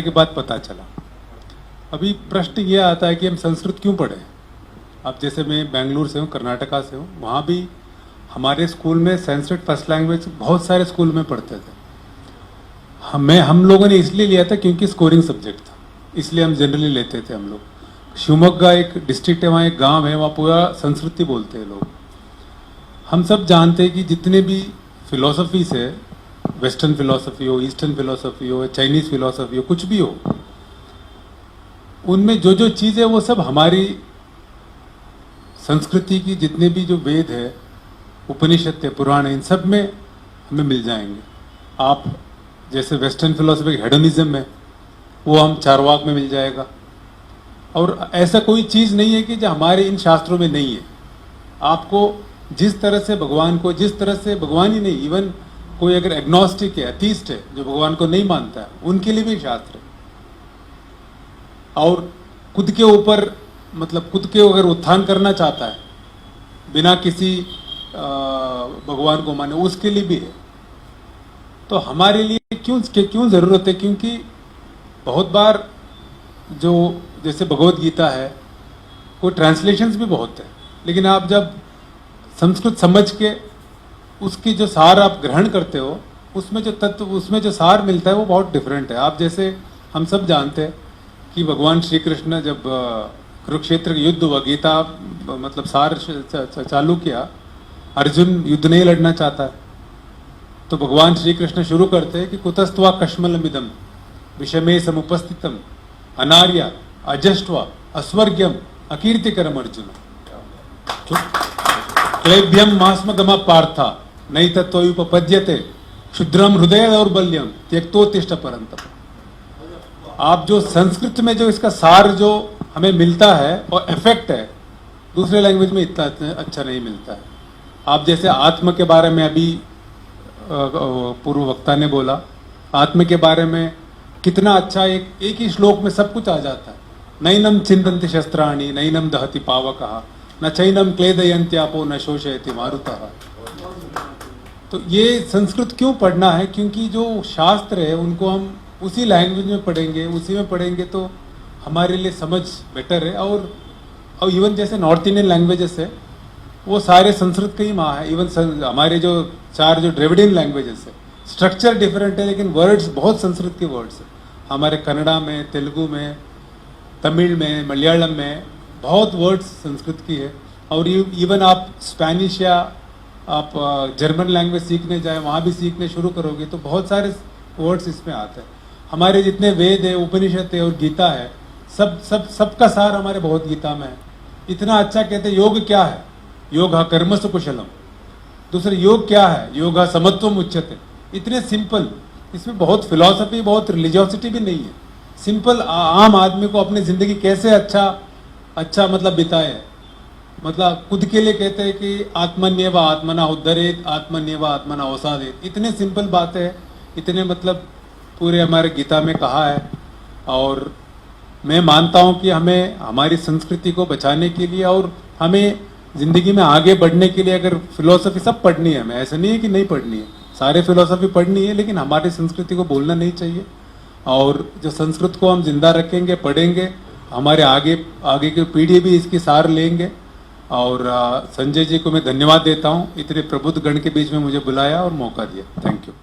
के बाद पता चला। अभी प्रश्न ये आता है कि हम संस्कृत क्यों पढ़े। अब जैसे मैं बेंगलुरु से हूँ, कर्नाटका से हूँ, वहाँ भी हमारे स्कूल में संस्कृत फर्स्ट लैंग्वेज बहुत सारे स्कूल में पढ़ते थे। हम लोगों ने इसलिए लिया था क्योंकि स्कोरिंग सब्जेक्ट था, इसलिए हम जनरली लेते थे। हम लोग शिवमोग्गा एक डिस्ट्रिक्ट है, वहाँ एक गांव है, वहाँ पूरा संस्कृति बोलते हैं लोग। हम सब जानते हैं कि जितने भी फिलोसफीज है, वेस्टर्न फिलोसफी हो, ईस्टर्न फिलोसफी हो, चाइनीज फिलोसफी हो, कुछ भी हो, उनमें जो जो चीज़ है वो सब हमारी संस्कृति की जितने भी जो वेद है, उपनिषद है, पुराण है, इन सब में हमें मिल जाएंगे। आप जैसे वेस्टर्न फिलोसफी हेडोनिज्म है, वो हम चारवाक में मिल जाएगा। और ऐसा कोई चीज़ नहीं है कि जो हमारे इन शास्त्रों में नहीं है। आपको जिस तरह से भगवान को, जिस तरह से भगवान ही नहीं, इवन कोई अगर एग्नोस्टिक है, अथीस्ट है, जो भगवान को नहीं मानता है, उनके लिए भी शास्त्र है। और खुद के ऊपर मतलब खुद के अगर उत्थान करना चाहता है बिना किसी भगवान को माने, उसके लिए भी है। तो हमारे लिए क्यों जरूरत है? क्योंकि बहुत बार जो जैसे भगवत गीता है, वो ट्रांसलेशंस भी बहुत है, लेकिन आप जब संस्कृत समझ के उसकी जो सार आप ग्रहण करते हो, उसमें जो तत्व, उसमें जो सार मिलता है वो बहुत डिफरेंट है। आप जैसे हम सब जानते हैं कि भगवान श्री कृष्ण जब कुरुक्षेत्र युद्ध हुआ, गीता मतलब सार चालू किया, अर्जुन युद्ध नहीं लड़ना चाहता है, तो भगवान श्री कृष्ण शुरू करते हैं कि कुतस्त्वा कश्मलमिदम विषमे समुपस्थितम अनार्या अजष्ट्वा अस्वर्ग्यम अकीर्तिकरम अर्जुन क्लेभ्यम मास्मगम पार्था नहीं तत्वोपपद्यते क्षुद्रम हृदय दौर्बल्यम त्यक्तोत्तिष्ठ परंतप। आप जो संस्कृत में जो इसका सार जो हमें मिलता है और इफेक्ट है, दूसरे लैंग्वेज में इतना अच्छा नहीं मिलता है। आप जैसे आत्म के बारे में अभी पूर्व वक्ता ने बोला, आत्म के बारे में कितना अच्छा एक ही श्लोक में सब कुछ आ जाता है। नैनम चिंतन्ति शस्त्राणि नैनम दहति पावकः न चैनम क्लेदयन्त्यापो न शोषयति मारुतः। तो ये संस्कृत क्यों पढ़ना है? क्योंकि जो शास्त्र है उनको हम उसी लैंग्वेज में पढ़ेंगे, उसी में पढ़ेंगे तो हमारे लिए समझ बेटर है। और इवन जैसे नॉर्थ इंडियन लैंग्वेजेस है, वो सारे संस्कृत का ही माँ है। इवन हमारे जो चार जो द्रविडियन लैंग्वेजेस है, स्ट्रक्चर डिफरेंट है, लेकिन वर्ड्स बहुत संस्कृत के वर्ड्स है। हमारे कन्नड़ा में, तेलुगु में, तमिल में, मलयालम में बहुत वर्ड्स संस्कृत की है। और इवन आप स्पेनिश या आप जर्मन लैंग्वेज सीखने जाए, वहाँ भी सीखने शुरू करोगे तो बहुत सारे वर्ड्स इसमें आते हैं। हमारे जितने वेद है, उपनिषद है और गीता है, सबका सार हमारे भगवत गीता में है। इतना अच्छा कहते हैं योग क्या है? योग कर्मसु कुशलम। दूसरे योग क्या है? योग समत्वम उच्यते। इतने सिंपल, इसमें बहुत फिलॉसफी, बहुत रिलीजियोसिटी भी नहीं है। सिंपल आम आदमी को अपनी जिंदगी कैसे अच्छा मतलब बिताए, मतलब खुद के लिए कहते हैं कि आत्मन्यव आत्मना उद्धरेत आत्मन्यव आत्मना अवसादेत। इतने सिंपल बातें हैं, इतने मतलब पूरे हमारे गीता में कहा है। और मैं मानता हूं कि हमें हमारी संस्कृति को बचाने के लिए और हमें जिंदगी में आगे बढ़ने के लिए अगर फिलोसफी सब पढ़नी है, हमें ऐसा नहीं है कि नहीं पढ़नी है, सारे फिलोसफी पढ़नी है, लेकिन हमारी संस्कृति को भूलना नहीं चाहिए। और जो संस्कृत को हम जिंदा रखेंगे, पढ़ेंगे, हमारे आगे की पीढ़ी भी इसकी सार लेंगे। और संजय जी को मैं धन्यवाद देता हूँ, इतने प्रबुद्ध गण के बीच में मुझे बुलाया और मौका दिया। Thank you.